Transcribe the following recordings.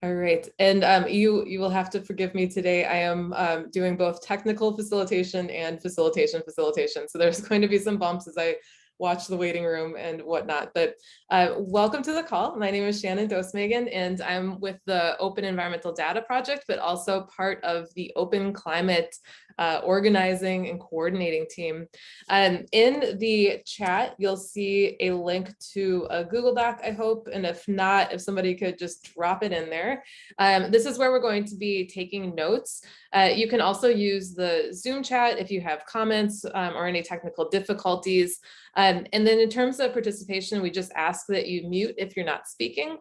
All right, and you will have to forgive me today. I am doing both technical facilitation and facilitation. So there's going to be some bumps as I watch the waiting room and whatnot. But welcome to the call. My name is Shannon Dosmegan, and I'm with the Open Environmental Data Project, but also part of the Open Climate organizing and coordinating team. In the chat, you'll see a link to a Google Doc, I hope, and if not, if somebody could just drop it in there. This is where we're going to be taking notes. You can also use the Zoom chat if you have comments or any technical difficulties. And then in terms of participation, we just ask that you mute if you're not speaking.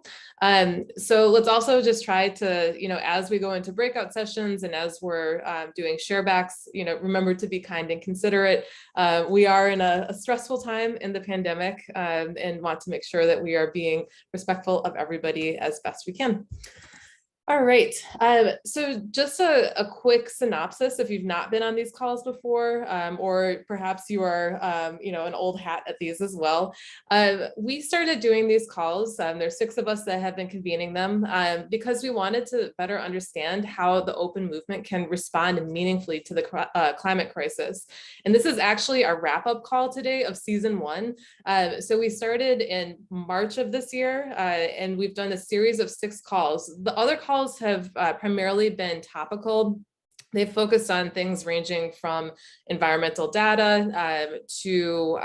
So let's also just try to, as we go into breakout sessions and as we're doing sharebacks, remember to be kind and considerate. We are in a stressful time in the pandemic and want to make sure that we are being respectful of everybody as best we can. All right, so just a quick synopsis if you've not been on these calls before, or perhaps you are, an old hat at these as well. We started doing these calls, there's 6 of us that have been convening them, because we wanted to better understand how the open movement can respond meaningfully to the climate crisis. And this is actually our wrap-up call today of season 1. So we started in March of this year, and we've done a series of 6 calls. The other calls have primarily been topical. They've focused on things ranging from environmental data to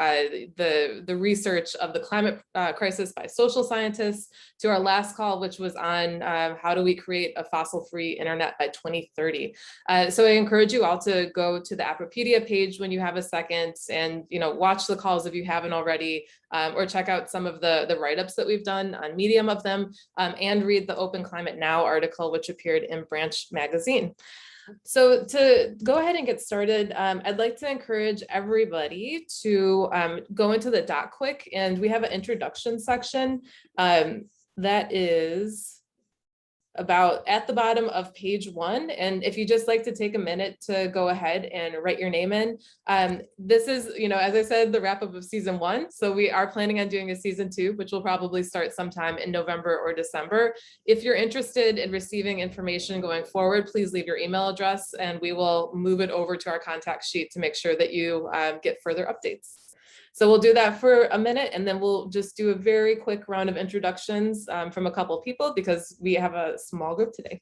the research of the climate crisis by social scientists, to our last call, which was on how do we create a fossil-free internet by 2030. So I encourage you all to go to the Appropedia page when you have a second and watch the calls if you haven't already, or check out some of the write-ups that we've done on Medium of them, and read the Open Climate Now article, which appeared in Branch magazine. So to go ahead and get started, I'd like to encourage everybody to go into the doc quick, and we have an introduction section that is about at the bottom of page 1. And if you just like to take a minute to go ahead and write your name in, this is, as I said, the wrap up of season 1. So we are planning on doing a season 2, which will probably start sometime in November or December. If you're interested in receiving information going forward, please leave your email address and we will move it over to our contact sheet to make sure that you get further updates. So we'll do that for a minute, and then we'll just do a very quick round of introductions from a couple of people because we have a small group today.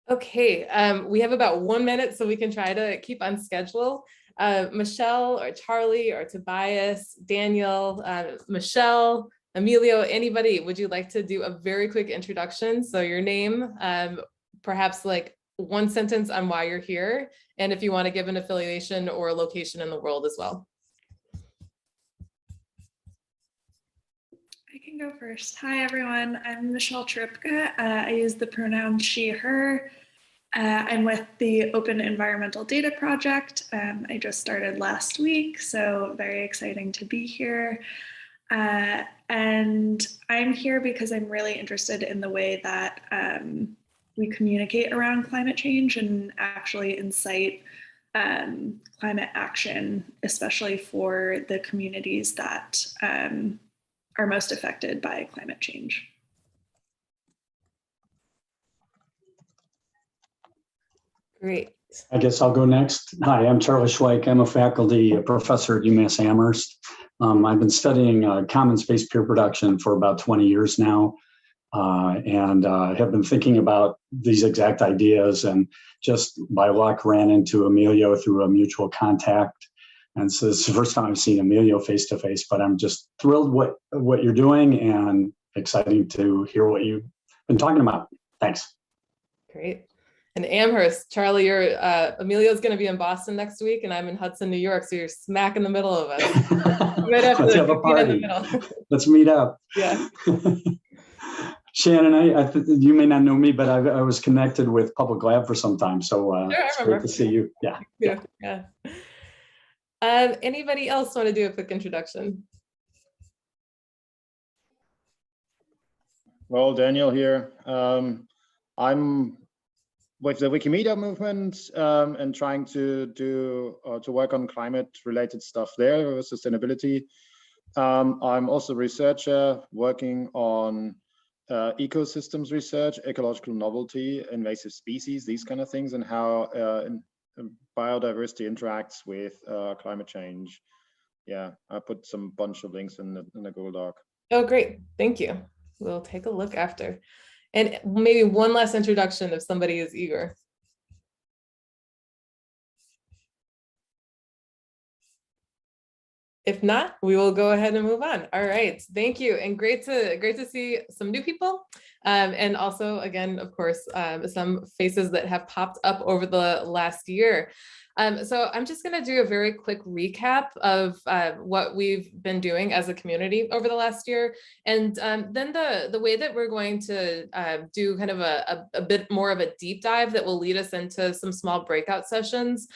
Okay, we have about 1 minute, so we can try to keep on schedule. Michelle or Charlie or Tobias, Daniel, Michelle, Emilio, anybody, would you like to do a very quick introduction? So your name, perhaps like 1 sentence on why you're here, and if you want to give an affiliation or a location in the world as well. I can go first. Hi, everyone. I'm Michelle Tripka. I use the pronoun she, her. I'm with the Open Environmental Data Project. I just started last week, so very exciting to be here. And I'm here because I'm really interested in the way that we communicate around climate change and actually incite climate action, especially for the communities that are most affected by climate change. Great. I guess I'll go next. Hi, I'm Charlie Schweik. I'm a faculty professor at UMass Amherst. I've been studying common space peer production for about 20 years now, and have been thinking about these exact ideas, and just by luck ran into Emilio through a mutual contact. And so this is the first time I've seen Emilio face to face, but I'm just thrilled what you're doing and excited to hear what you've been talking about. Thanks. Great. And Amherst, Charlie, Emilio's going to be in Boston next week, and I'm in Hudson, New York, so you're smack in the middle of us. Let's have a party. Let's meet up. Yeah. Shannon, you may not know me, but I was connected with Public Lab for some time. So Sure, it's great to see you. Yeah. Yeah. Anybody else want to do a quick introduction? Well, Daniel here. I'm with the Wikimedia movement and trying to work on climate-related stuff there with sustainability. I'm also a researcher working on ecosystems research, ecological novelty, invasive species, these kind of things, and how biodiversity interacts with climate change. Yeah, I put some bunch of links in the Google Doc. Oh, great. Thank you. We'll take a look after. And maybe one last introduction if somebody is eager. If not, we will go ahead and move on. All right, thank you, and great to see some new people, and also again, of course, some faces that have popped up over the last year. So I'm just going to do a very quick recap of what we've been doing as a community over the last year. And then the way that we're going to do kind of a bit more of a deep dive that will lead us into some small breakout sessions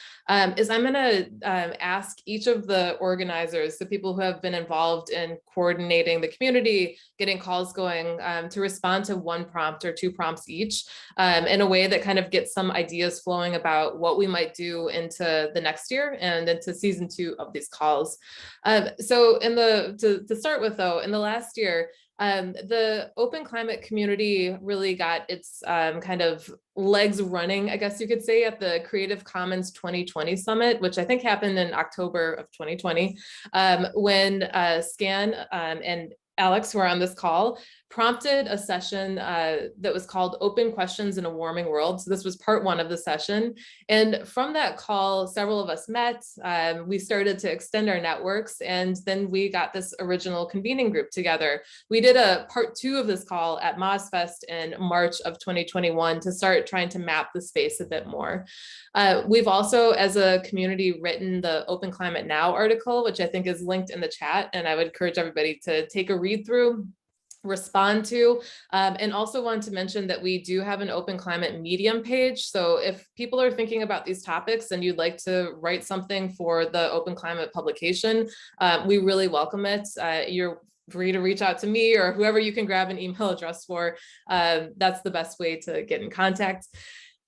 is I'm going to ask each of the organizers, the people who have been involved in coordinating the community, getting calls going, to respond to one prompt or two prompts each in a way that kind of gets some ideas flowing about what we might do into the next year and into season 2 of these calls. So to start with though, in the last year, the open climate community really got its kind of legs running, I guess you could say, at the Creative Commons 2020 Summit, which I think happened in October of 2020, when Scan and Alex, who are on this call, prompted a session that was called Open Questions in a Warming World. So this was part 1 of the session. And from that call, several of us met, we started to extend our networks, and then we got this original convening group together. We did a part 2 of this call at MozFest in March of 2021 to start trying to map the space a bit more. We've also, as a community, written the Open Climate Now article, which I think is linked in the chat, and I would encourage everybody to take a read through, respond to, and also want to mention that we do have an Open Climate Medium page. So if people are thinking about these topics and you'd like to write something for the Open Climate publication, we really welcome it. You're free to reach out to me or whoever you can grab an email address for. That's the best way to get in contact.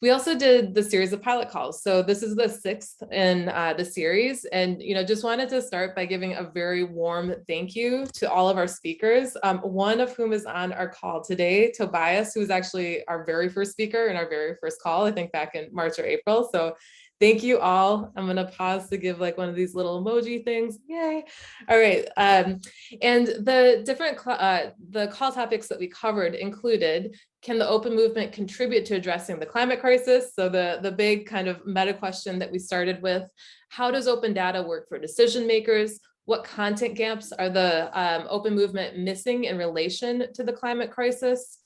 We also did the series of pilot calls. So this is the 6th in the series. And, just wanted to start by giving a very warm thank you to all of our speakers, one of whom is on our call today, Tobias, who was actually our very first speaker in our very first call, I think back in March or April. So thank you all. I'm going to pause to give like one of these little emoji things. Yay. All right. And the different the call topics that we covered included: can the open movement contribute to addressing the climate crisis? So the big kind of meta question that we started with: how does open data work for decision makers? What content gaps are the open movement missing in relation to the climate crisis?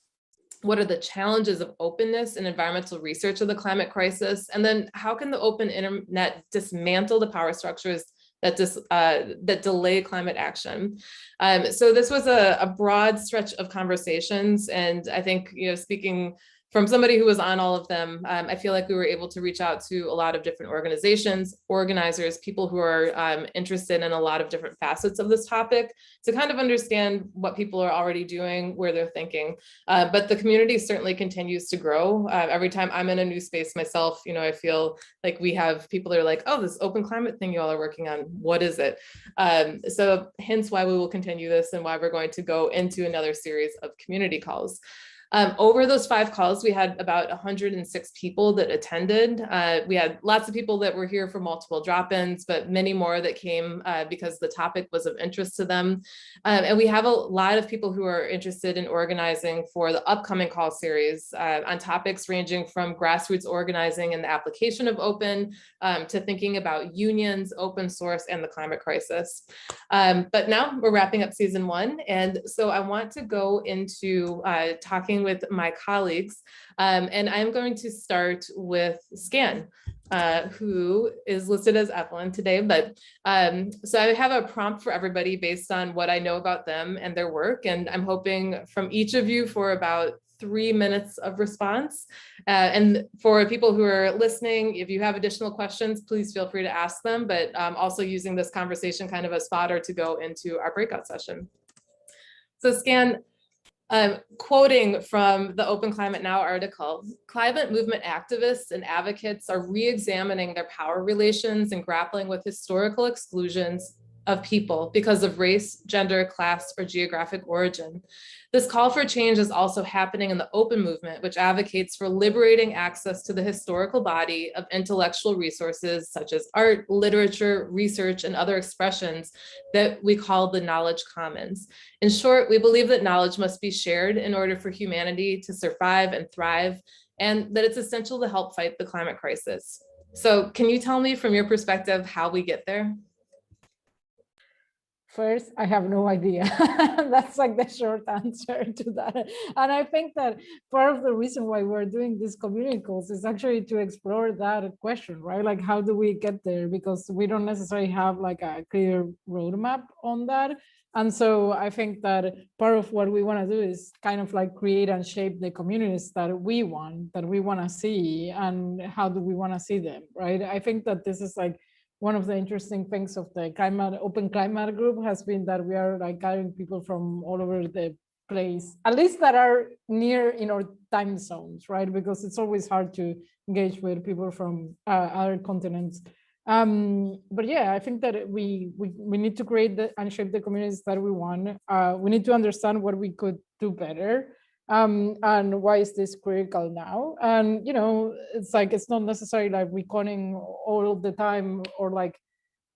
What are the challenges of openness in environmental research of the climate crisis? And then how can the open internet dismantle the power structures that delay climate action? So this was a broad stretch of conversations. And I think, speaking from somebody who was on all of them, I feel like we were able to reach out to a lot of different organizations, organizers, people who are interested in a lot of different facets of this topic to kind of understand what people are already doing, where they're thinking. But the community certainly continues to grow. Every time I'm in a new space myself, I feel like we have people that are like, oh, this open climate thing you all are working on, what is it? So hence why we will continue this and why we're going to go into another series of community calls. Over those 5 calls, we had about 106 people that attended. We had lots of people that were here for multiple drop-ins, but many more that came because the topic was of interest to them. And we have a lot of people who are interested in organizing for the upcoming call series on topics ranging from grassroots organizing and the application of open to thinking about unions, open source, and the climate crisis. But now we're wrapping up season 1. And so I want to go into talking with my colleagues, and I'm going to start with Scan. who is listed as Evelyn today. But so I have a prompt for everybody based on what I know about them and their work. And I'm hoping from each of you for about 3 minutes of response. And for people who are listening, if you have additional questions, please feel free to ask them, but also using this conversation kind of a spotter to go into our breakout session. So Scan, quoting from the Open Climate Now article, climate movement activists and advocates are re-examining their power relations and grappling with historical exclusions of people because of race, gender, class, or geographic origin. This call for change is also happening in the open movement, which advocates for liberating access to the historical body of intellectual resources such as art, literature, research, and other expressions that we call the knowledge commons. In short, we believe that knowledge must be shared in order for humanity to survive and thrive, and that it's essential to help fight the climate crisis. So can you tell me from your perspective how we get there? First, I have no idea. That's like the short answer to that. And I think that part of the reason why we're doing these community calls is actually to explore that question, right? Like, how do we get there? Because we don't necessarily have like a clear roadmap on that. And so I think that part of what we want to do is kind of like create and shape the communities that we want to see, and how do we want to see them, right? I think that this is like one of the interesting things of the Open Climate Group has been that we are like gathering people from all over the place, at least that are near in our time zones, right? Because it's always hard to engage with people from other continents. But yeah, I think that we need to create and shape the communities that we want. We need to understand what we could do better. And why is this critical now? And you know, it's like it's not necessarily like reckoning all the time, or like,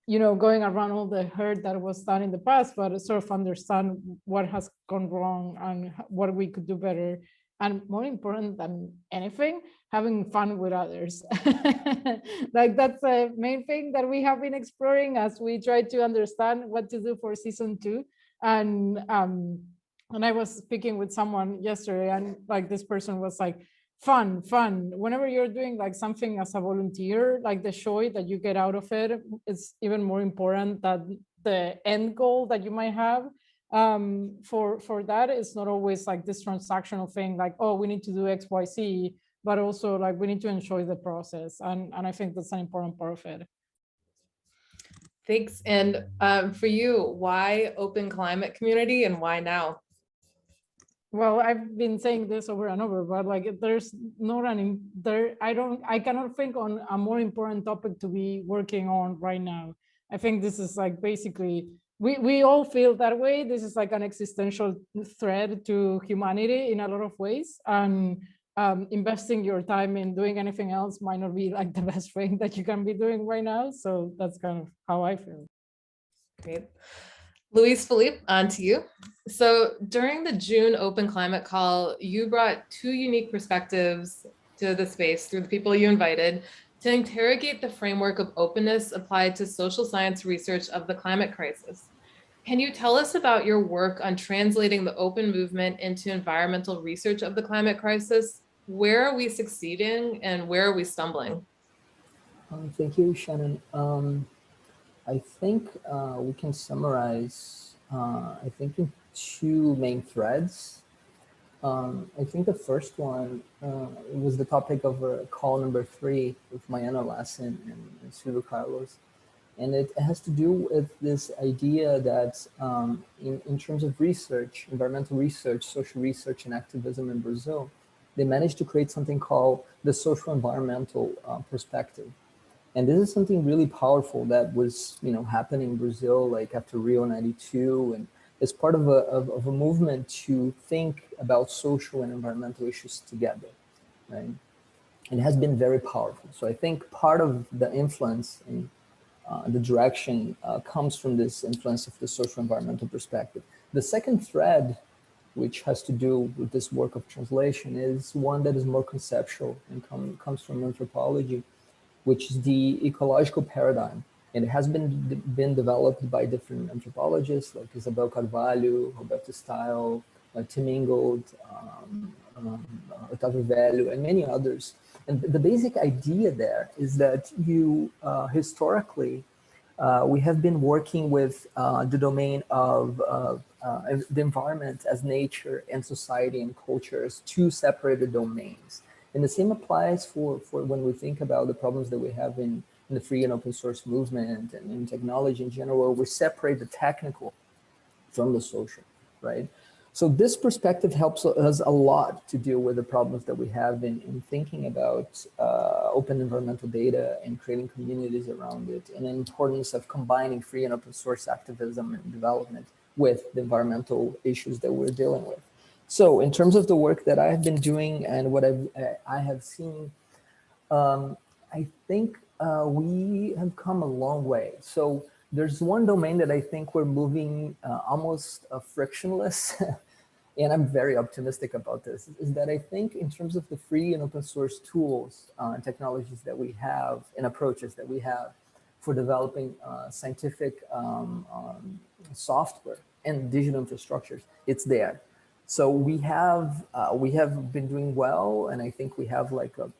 you know, going around all the hurt that was done in the past, but sort of understand what has gone wrong and what we could do better. And more important than anything, having fun with others. Like that's the main thing that we have been exploring as we try to understand what to do for season 2. And I was speaking with someone yesterday, and like this person was like, fun. Whenever you're doing like something as a volunteer, like the joy that you get out of it is even more important than the end goal that you might have. For that, it's not always like this transactional thing, like, oh, we need to do X, Y, Z, but also like we need to enjoy the process. And I think that's an important part of it. Thanks. And for you, why Open Climate Community and why now? Well, I've been saying this over and over, but like there's not I cannot think on a more important topic to be working on right now. I think this is like basically, we all feel that way. This is like an existential threat to humanity in a lot of ways. And investing your time in doing anything else might not be like the best thing that you can be doing right now. So that's kind of how I feel. Great. Luis Felipe, on to you. So during the June Open Climate Call, you brought 2 unique perspectives to the space through the people you invited to interrogate the framework of openness applied to social science research of the climate crisis. Can you tell us about your work on translating the open movement into environmental research of the climate crisis? Where are we succeeding and where are we stumbling? Thank you, Shannon. I think we can summarize, I think, in 2 main threads. I think the first one was the topic of call number 3 with Mariana Lassen and Silvio Carlos. And it has to do with this idea that in terms of research, environmental research, social research, and activism in Brazil, they managed to create something called the social environmental perspective. And this is something really powerful that was, you know, happening in Brazil, like after Rio 92, and it's part of a movement to think about social and environmental issues together, right? And it has been very powerful. So I think part of the influence in the direction comes from this influence of the social environmental perspective. The second thread, which has to do with this work of translation, is one that is more conceptual and comes from anthropology, which is the ecological paradigm. And it has been developed by different anthropologists like Isabel Carvalho, Roberto Stile, Tim Ingold, Otávio Velho, and many others. And the basic idea there is that you historically, we have been working with the domain of the environment as nature and society and culture as two separated domains. And the same applies for when we think about the problems that we have in the free and open source movement and in technology in general, we separate the technical from the social, right? So this perspective helps us a lot to deal with the problems that we have in thinking about open environmental data and creating communities around it, and the importance of combining free and open source activism and development with the environmental issues that we're dealing with. So in terms of the work that I have been doing and what I have seen, I think we have come a long way. So there's one domain that I think we're moving almost frictionless, and I'm very optimistic about this, is that I think in terms of the free and open source tools and technologies that we have and approaches that we have for developing scientific software and digital infrastructures, it's there. So we have been doing well, and I think we have like a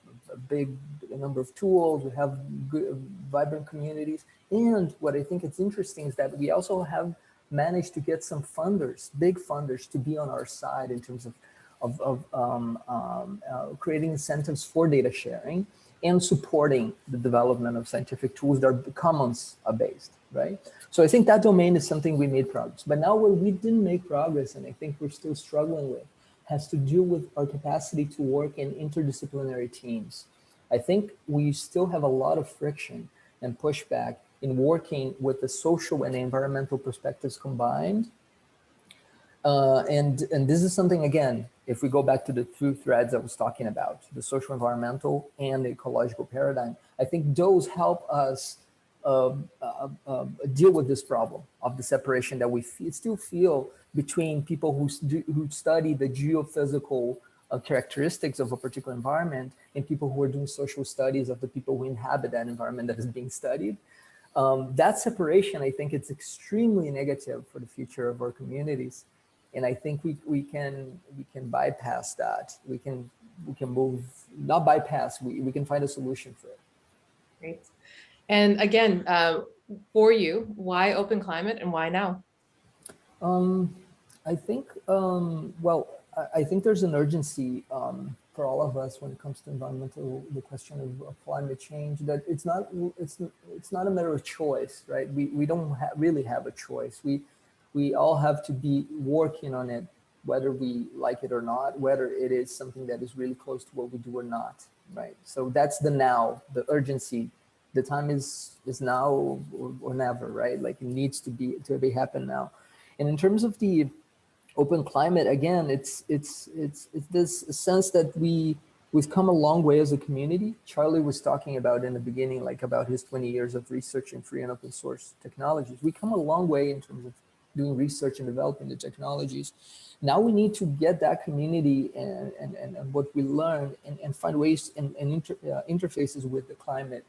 big number of tools, we have good, vibrant communities. And what I think is interesting is that we also have managed to get some funders, big funders, to be on our side in terms of creating incentives for data sharing and supporting the development of scientific tools that are commons based, right? So I think that domain is something we made progress. But now where we didn't make progress, and I think we're still struggling with, has to do with our capacity to work in interdisciplinary teams. I think we still have a lot of friction and pushback in working with the social and environmental perspectives combined. And this is something, again, if we go back to the two threads I was talking about, the social environmental and the ecological paradigm, I think those help us deal with this problem of the separation that we still feel between people who study the geophysical characteristics of a particular environment and people who are doing social studies of the people who inhabit that environment that is being studied. That separation, I think it's extremely negative for the future of our communities. And I think we can bypass that. We can move, not bypass, we can find a solution for it. Great. And again, for you, why Open Climate and why now? I think, well, I think there's an urgency for all of us when it comes to the question of climate change, that it's not a matter of choice, right? We don't really have a choice. We all have to be working on it, whether we like it or not, whether it is something that is really close to what we do or not, right? So that's the now, the urgency. The time is now or never, right? Like it needs to be happen now. And in terms of the Open Climate, again, it's this sense that we've come a long way as a community. Charlie was talking about in the beginning, like about his 20 years of research in free and open source technologies. We come a long way in terms of doing research and developing the technologies. Now we need to get that community and what we learn and find ways and interfaces with the climate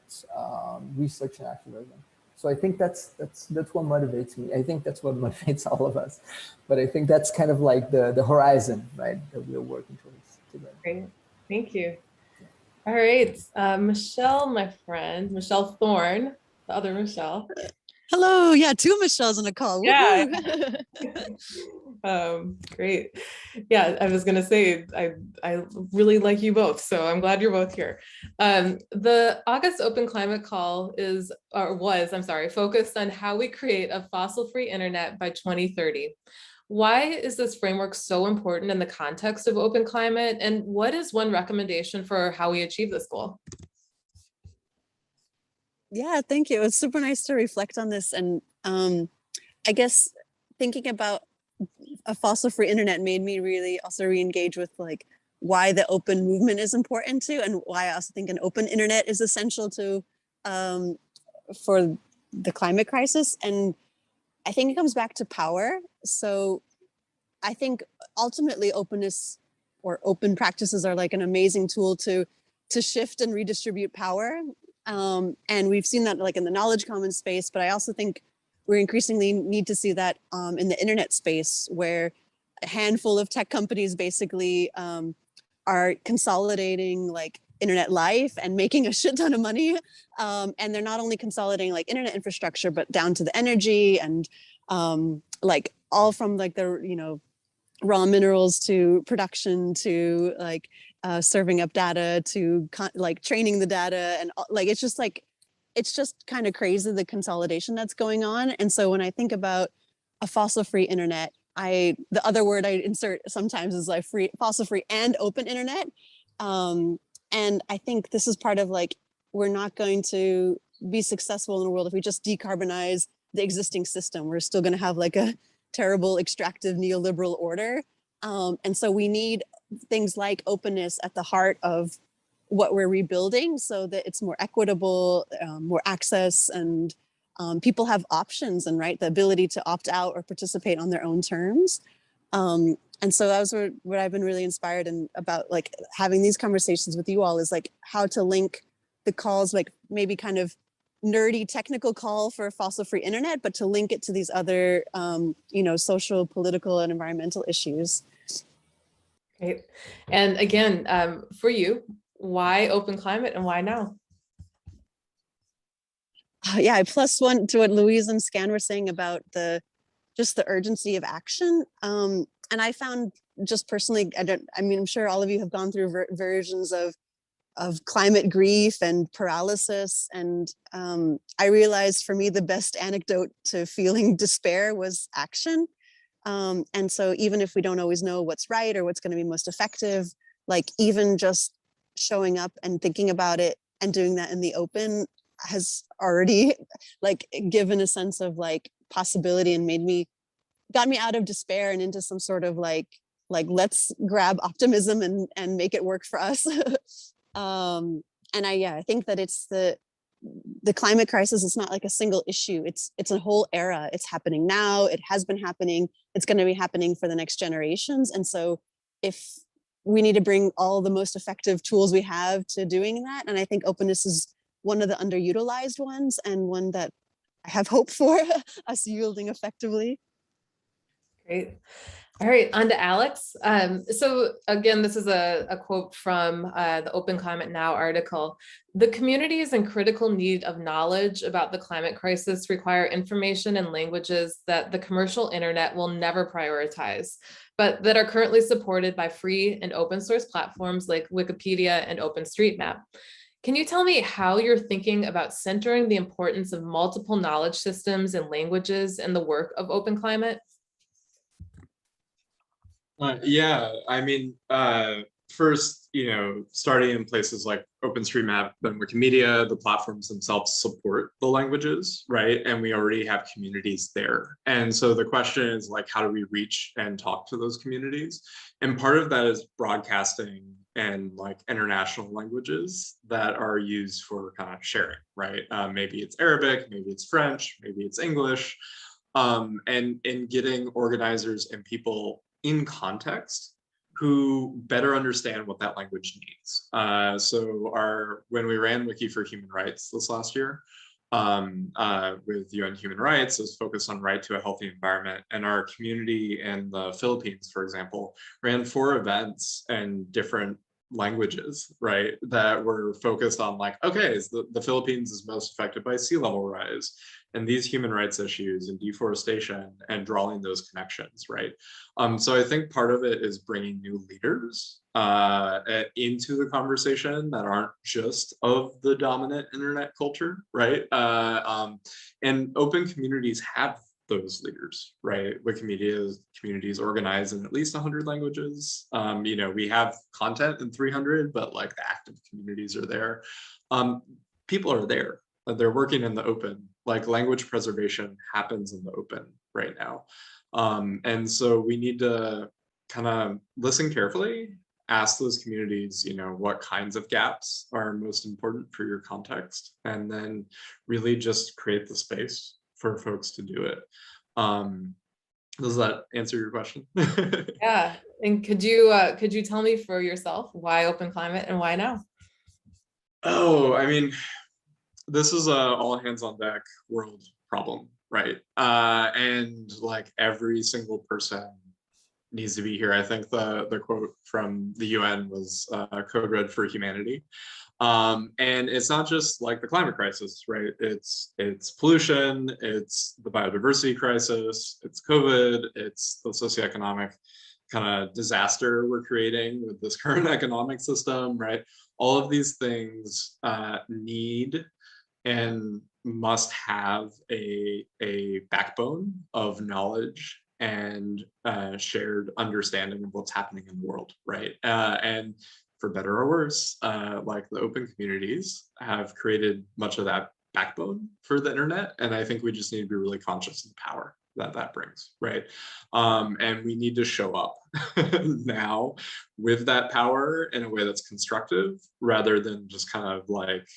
research and activism. So I think that's what motivates me. I think that's what motivates all of us. But I think that's kind of like the horizon, right, that we're working towards together. Great, thank you. All right, Michelle, my friend, Michelle Thorne, the other Michelle. Hello, yeah, two Michelles on a call. Yeah. Great. Yeah, I was gonna say, I really like you both, so I'm glad you're both here. The August Open Climate Call was focused on how we create a fossil-free internet by 2030. Why is this framework so important in the context of open climate? And what is one recommendation for how we achieve this goal? Yeah, thank you. It's super nice to reflect on this. And I guess thinking about a fossil-free internet made me really also re-engage with like why the open movement is important too, and why I also think an open internet is essential to for the climate crisis. And I think it comes back to power. So I think ultimately openness or open practices are like an amazing tool to shift and redistribute power. And we've seen that like in the knowledge commons space, but I also think we increasingly need to see that in the internet space, where a handful of tech companies basically are consolidating like internet life and making a shit ton of money. And they're not only consolidating like internet infrastructure, but down to the energy and like all from like the, you know, raw minerals to production to like serving up data to like training the data. And like, it's just kind of crazy, the consolidation that's going on. And so when I think about a fossil-free internet, the other word I insert sometimes is like fossil-free and open internet. And I think this is part of like, we're not going to be successful in the world if we just decarbonize the existing system. We're still going to have like a terrible extractive neoliberal order. And so we need things like openness at the heart of what we're rebuilding so that it's more equitable, more access, and people have options and the ability to opt out or participate on their own terms. And so that was what I've been really inspired about like having these conversations with you all, is like how to link the calls, like maybe kind of nerdy technical call for a fossil-free internet, but to link it to these other, you know, social, political, and environmental issues. Great. And again, for you, why Open Climate and why now? Yeah, I plus one to what Louise and Scan were saying about just the urgency of action. And I found just personally, I mean, I'm sure all of you have gone through versions of climate grief and paralysis. And I realized for me, the best antidote to feeling despair was action. And so even if we don't always know what's right or what's going to be most effective, like even just showing up and thinking about it and doing that in the open has already like given a sense of like possibility and got me out of despair and into some sort of like let's grab optimism and make it work for us. And I think that it's the climate crisis is not like a single issue. It's a whole era. It's happening now. It has been happening. It's going to be happening for the next generations. And so if we need to bring all the most effective tools we have to doing that. And I think openness is one of the underutilized ones, and one that I have hope for us yielding effectively. Great. All right, on to Alex. So again, this is a quote from the Open Climate Now article. The communities in critical need of knowledge about the climate crisis require information in languages that the commercial internet will never prioritize, but that are currently supported by free and open source platforms like Wikipedia and OpenStreetMap. Can you tell me how you're thinking about centering the importance of multiple knowledge systems and languages in the work of Open Climate? Yeah, I mean, first, you know, starting in places like OpenStreetMap and Wikimedia, the platforms themselves support the languages, right? And we already have communities there. And so the question is like, how do we reach and talk to those communities? And part of that is broadcasting and like international languages that are used for kind of sharing, right? Maybe it's Arabic, maybe it's French, maybe it's English, and getting organizers and people in context who better understand what that language needs. So when we ran Wiki for Human Rights this last year with UN Human Rights, it was focused on right to a healthy environment. And our community in the Philippines, for example, ran 4 events in different languages, right, that were focused on like, okay, the Philippines is most affected by sea level rise and these human rights issues and deforestation and drawing those connections, right? So I think part of it is bringing new leaders into the conversation that aren't just of the dominant internet culture, right? And open communities have those leaders, right? Wikimedia communities organized in at least 100 languages. You know, we have content in 300, but like the active communities are there. People are there. They're working in the open. Like language preservation happens in the open right now. And so we need to kind of listen carefully, ask those communities, you know, what kinds of gaps are most important for your context, and then really just create the space for folks to do it. Does that answer your question? Yeah, and could you tell me for yourself why Open Climate and why now? Oh, I mean, this is a all hands on deck world problem, right? And like every single person needs to be here. I think the quote from the UN was Code Red for Humanity. And it's not just like the climate crisis, right? It's pollution, it's the biodiversity crisis, it's COVID, it's the socioeconomic kind of disaster we're creating with this current economic system, right? All of these things need and must have a backbone of knowledge and shared understanding of what's happening in the world, right? And for better or worse, like the open communities have created much of that backbone for the internet. And I think we just need to be really conscious of the power that brings, right? And we need to show up now with that power in a way that's constructive, rather than just kind of like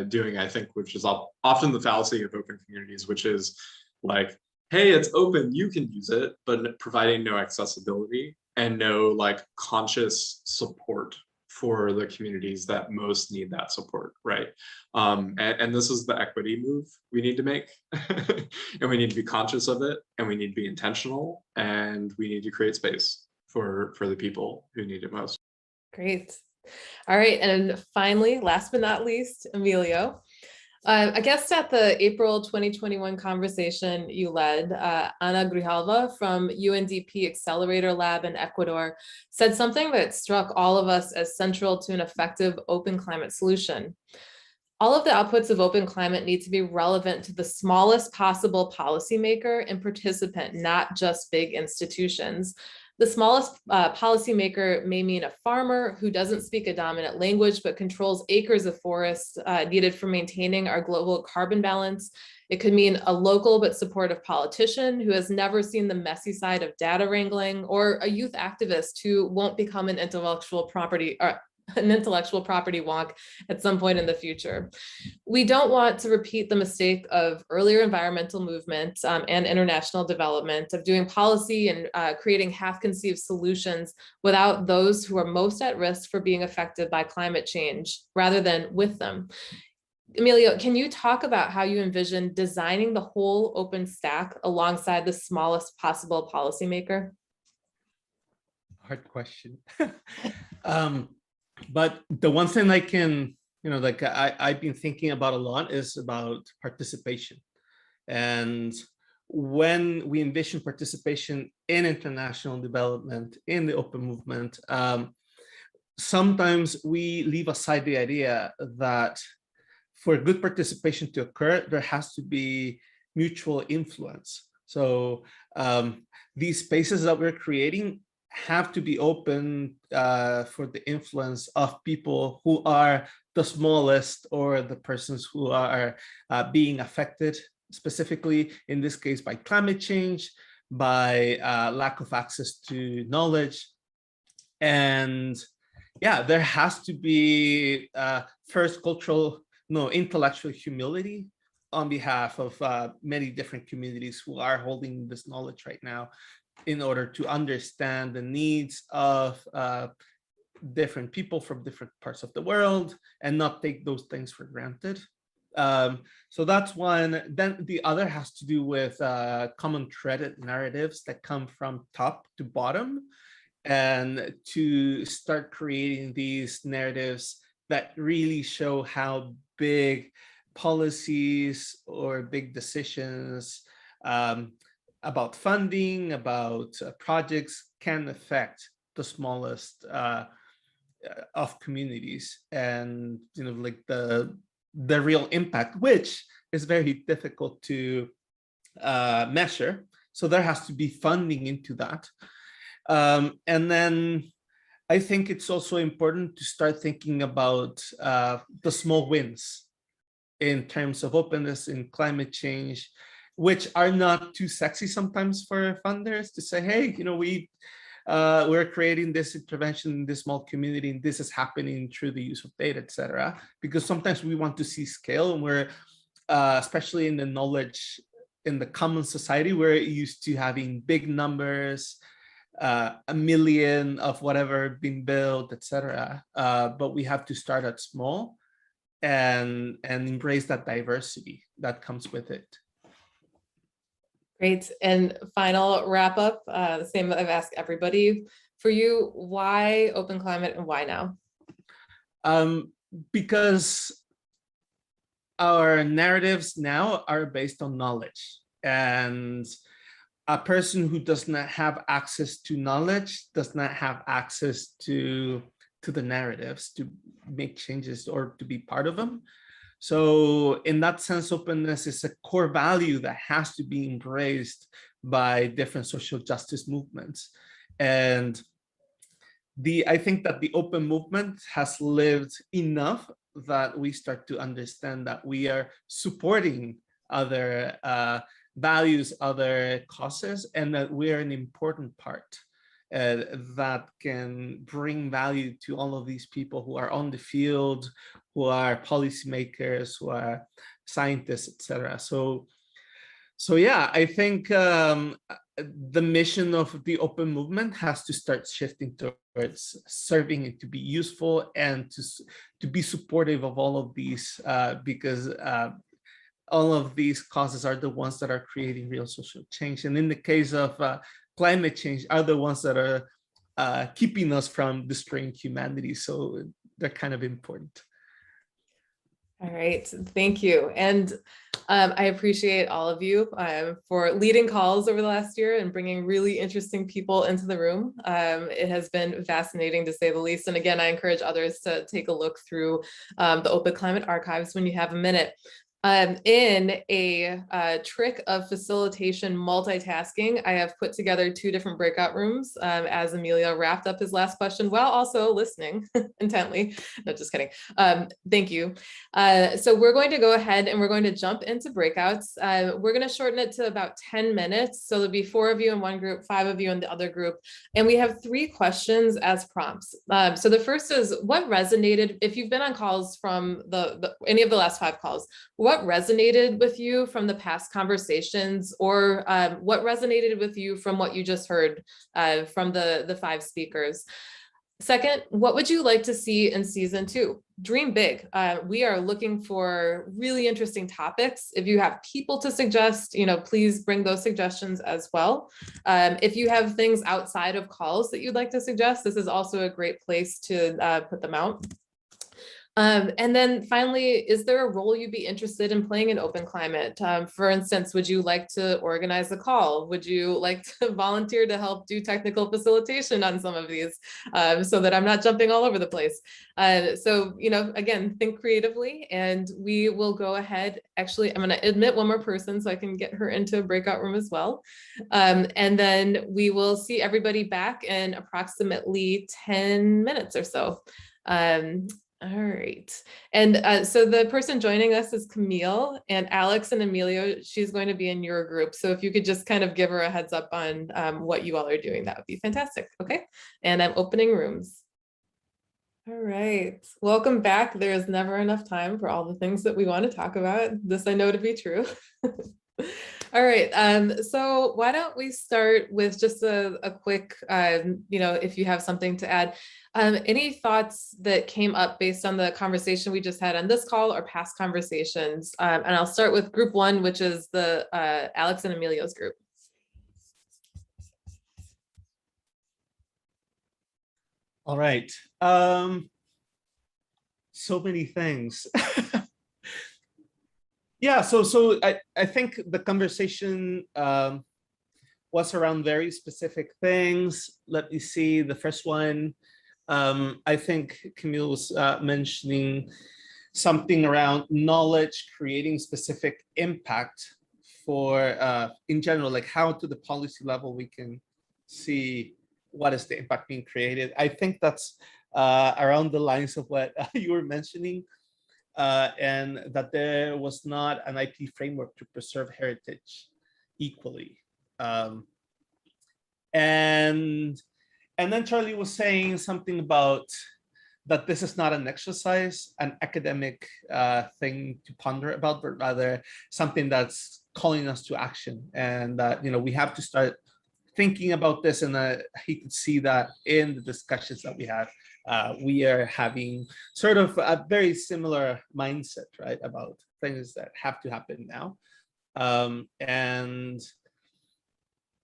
doing, I think, which is often the fallacy of open communities, which is like, hey, it's open, you can use it, but providing no accessibility and no like conscious support for the communities that most need that support, right? And this is the equity move we need to make. And we need to be conscious of it, and we need to be intentional, and we need to create space for the people who need it most. Great. All right. And finally, last but not least, Emilio. A guest at the April 2021 conversation you led, Ana Grijalva from UNDP Accelerator Lab in Ecuador, said something that struck all of us as central to an effective open climate solution. All of the outputs of open climate need to be relevant to the smallest possible policymaker and participant, not just big institutions. The smallest policymaker may mean a farmer who doesn't speak a dominant language, but controls acres of forest needed for maintaining our global carbon balance. It could mean a local but supportive politician who has never seen the messy side of data wrangling, or a youth activist who won't become an intellectual property wonk at some point in the future. We don't want to repeat the mistake of earlier environmental movement and international development of doing policy and creating half-conceived solutions without those who are most at risk for being affected by climate change, rather than with them. Emilio, can you talk about how you envision designing the whole open stack alongside the smallest possible policymaker? Hard question. But the one thing I can, like I've been thinking about a lot is about participation. And when we envision participation in international development, in the open movement, sometimes we leave aside the idea that for good participation to occur, there has to be mutual influence. So these spaces that we're creating have to be open for the influence of people who are the smallest, or the persons who are being affected, specifically in this case by climate change, by lack of access to knowledge. And yeah, there has to be first intellectual humility on behalf of many different communities who are holding this knowledge right now, in order to understand the needs of different people from different parts of the world and not take those things for granted. So that's one. Then the other has to do with common threaded narratives that come from top to bottom, and to start creating these narratives that really show how big policies or big decisions about funding, about projects can affect the smallest of communities, and like the real impact, which is very difficult to measure. So there has to be funding into that. And then I think it's also important to start thinking about the small wins in terms of openness in climate change, which are not too sexy sometimes for funders to say, hey, we're creating this intervention in this small community, and this is happening through the use of data, etc. Because sometimes we want to see scale, and we're, especially in the knowledge, in the common society, we're used to having big numbers, 1 million of whatever being built, etc. But we have to start at small and embrace that diversity that comes with it. Great. And final wrap up, the same that I've asked everybody. For you, why Open Climate and why now? Because our narratives now are based on knowledge, and a person who does not have access to knowledge does not have access to the narratives to make changes or to be part of them. So in that sense, openness is a core value that has to be embraced by different social justice movements. And I think that the open movement has lived enough that we start to understand that we are supporting other values, other causes, and that we are an important part that can bring value to all of these people who are on the field, who are policymakers, who are scientists, etc. So yeah, I think the mission of the open movement has to start shifting towards serving and to be useful and to be supportive of all of these because all of these causes are the ones that are creating real social change. And in the case of climate change, are the ones that are keeping us from destroying humanity. So they're kind of important. All right, thank you. And I appreciate all of you for leading calls over the last year and bringing really interesting people into the room. It has been fascinating to say the least. And again, I encourage others to take a look through the Open Climate Archives when you have a minute. In a trick of facilitation multitasking, I have put together 2 different breakout rooms as Emilio wrapped up his last question while also listening intently. No, just kidding. Thank you. So we're going to go ahead and we're going to jump into breakouts. We're going to shorten it to about 10 minutes. So there'll be 4 of you in one group, 5 of you in the other group. And we have 3 questions as prompts. So the first is, what resonated, if you've been on calls from any of the last 5 calls, what resonated with you from the past conversations, or what resonated with you from what you just heard from the 5 speakers? Second, what would you like to see in season 2? Dream big. We are looking for really interesting topics. If you have people to suggest, please bring those suggestions as well. If you have things outside of calls that you'd like to suggest, this is also a great place to put them out. And then finally, is there a role you'd be interested in playing in Open Climate? For instance, would you like to organize a call? Would you like to volunteer to help do technical facilitation on some of these so that I'm not jumping all over the place? So, again, think creatively, and we will go ahead. Actually, I'm going to admit one more person so I can get her into a breakout room as well. And then we will see everybody back in approximately 10 minutes or so. All right. And so the person joining us is Camille, and Alex and Emilio, she's going to be in your group. So if you could just kind of give her a heads up on what you all are doing, that would be fantastic. Okay. And I'm opening rooms. All right. Welcome back. There is never enough time for all the things that we want to talk about. This I know to be true. All right. So why don't we start with just a quick, if you have something to add. Any thoughts that came up based on the conversation we just had on this call or past conversations? And I'll start with group 1, which is the Alex and Emilio's group. All right. So many things. Yeah, so I think the conversation was around very specific things. Let me see, the first one, I think Camille was mentioning something around knowledge creating specific impact for, in general, like how to the policy level we can see what is the impact being created. I think that's around the lines of what you were mentioning. And that there was not an IP framework to preserve heritage equally. And then Charlie was saying something about that this is not an exercise, an academic thing to ponder about, but rather something that's calling us to action. And that, we have to start thinking about this, and he could see that in the discussions that we had. We are having sort of a very similar mindset, right, about things that have to happen now. And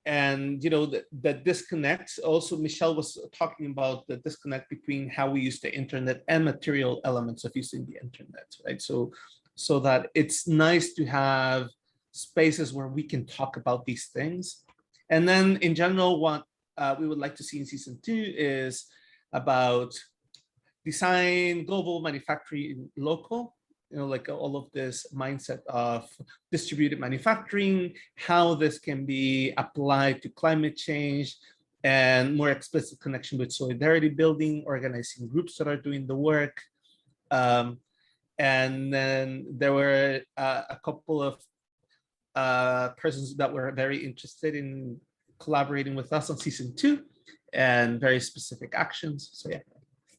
and the disconnect. Also, Michelle was talking about the disconnect between how we use the internet and material elements of using the internet, right? So that it's nice to have spaces where we can talk about these things. And then in general, what we would like to see in season 2 is about design, global, manufacturing, local, like all of this mindset of distributed manufacturing, how this can be applied to climate change, and more explicit connection with solidarity building, organizing groups that are doing the work. And then there were a couple of persons that were very interested in collaborating with us on season 2 and very specific actions. So yeah,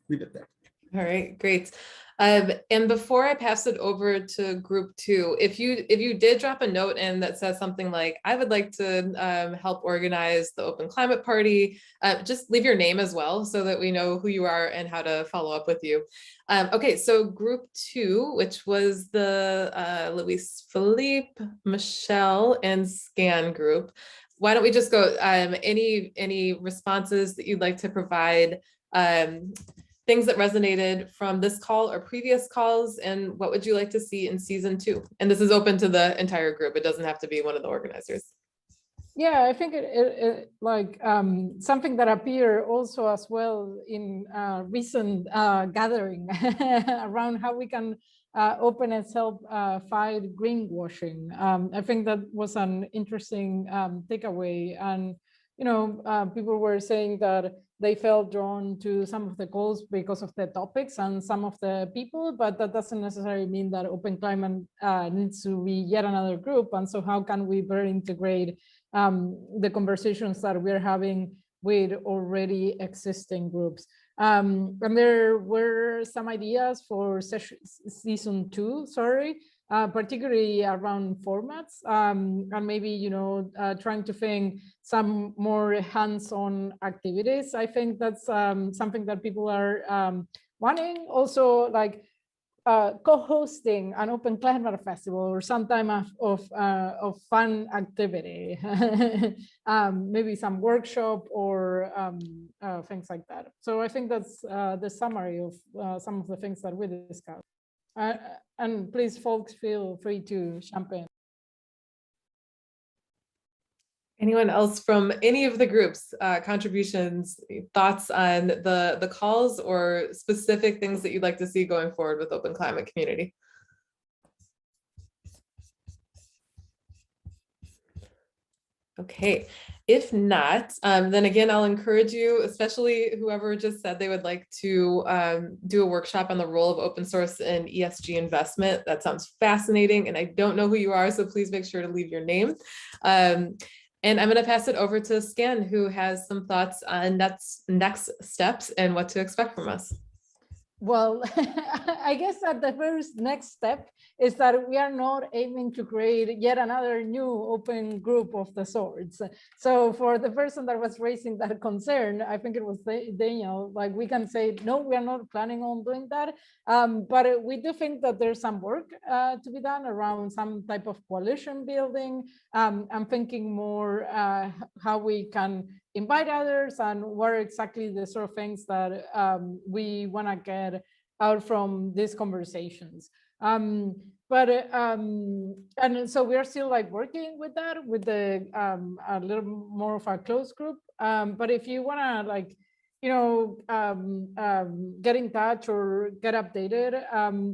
leave it there. All right, great. And before I pass it over to group 2, if you did drop a note in that says something like, I would like to help organize the Open Climate Party, just leave your name as well so that we know who you are and how to follow up with you. Okay, so group 2, which was the Luis Felipe, Michelle, and Scan group. Why don't we just go, any responses that you'd like to provide, things that resonated from this call or previous calls, and what would you like to see in season 2? And this is open to the entire group. It doesn't have to be one of the organizers. Yeah, I think it like something that appeared also as well in recent gathering around how we can open and help fight greenwashing. I think that was an interesting takeaway, and people were saying that they felt drawn to some of the calls because of the topics and some of the people, but that doesn't necessarily mean that Open Climate needs to be yet another group. And so how can we better integrate the conversations that we're having with already existing groups? And there were some ideas for season 2, particularly around formats, and maybe, trying to think some more hands-on activities. I think that's something that people are wanting. Also, like co-hosting an Open Climate Festival or some time of fun activity, maybe some workshop or things like that. So I think that's the summary of some of the things that we discussed. And please, folks, feel free to jump in. Anyone else from any of the groups, contributions, thoughts on the calls or specific things that you'd like to see going forward with Open Climate Community? Okay, if not, then again, I'll encourage you, especially whoever just said they would like to do a workshop on the role of open source in ESG investment. That sounds fascinating, and I don't know who you are, so please make sure to leave your name. And I'm going to pass it over to Scan, who has some thoughts on next steps and what to expect from us. Well, I guess that the first next step is that we are not aiming to create yet another new open group of the sorts. So for the person that was raising that concern, I think it was Daniel, like we can say, no, we are not planning on doing that. But we do think that there's some work to be done around some type of coalition building. I'm thinking more how we can invite others and what are exactly the sort of things that we want to get out from these conversations. And so we are still like working with that, with the a little more of a close group. But if you want to like, get in touch or get updated,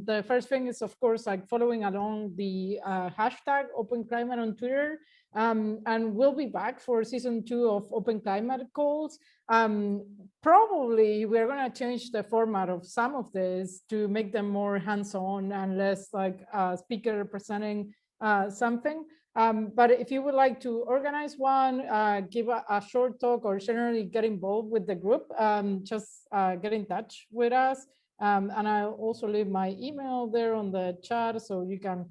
the first thing is, of course, like following along the hashtag Open Climate on Twitter. And we'll be back for season 2 of Open Climate Calls. Probably we're going to change the format of some of this to make them more hands-on and less like a speaker presenting something. But if you would like to organize one, give a short talk, or generally get involved with the group, just get in touch with us. And I'll also leave my email there on the chat, so you can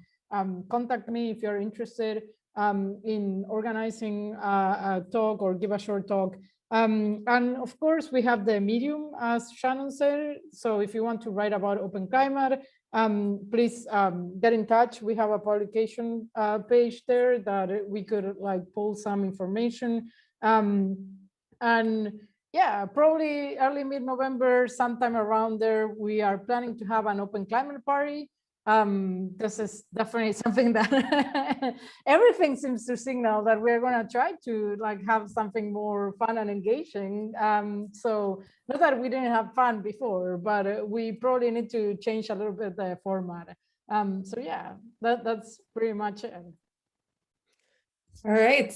contact me if you're interested in organizing a talk or give a short talk. And of course, we have the Medium, as Shannon said. So if you want to write about Open Climate, please get in touch. We have a publication page there that we could like pull some information. And yeah, probably early mid-November, sometime around there, we are planning to have an open climate party. This is definitely something that everything seems to signal that we're going to try to like have something more fun and engaging. So not that we didn't have fun before, but we probably need to change a little bit the format. So yeah, that's pretty much it. All right.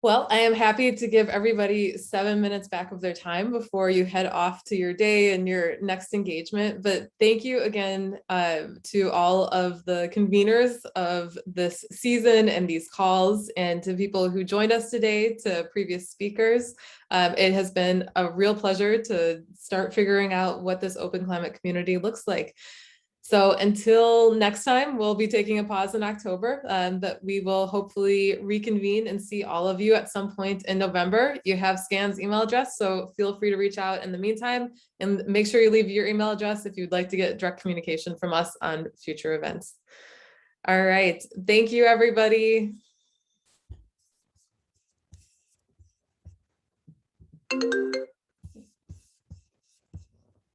Well, I am happy to give everybody 7 minutes back of their time before you head off to your day and your next engagement. But thank you again to all of the conveners of this season and these calls, and to people who joined us today, to previous speakers. It has been a real pleasure to start figuring out what this open climate community looks like. So until next time, we'll be taking a pause in October, but we will hopefully reconvene and see all of you at some point in November. You have Scan's email address, so feel free to reach out in the meantime, and make sure you leave your email address if you'd like to get direct communication from us on future events. All right, thank you, everybody.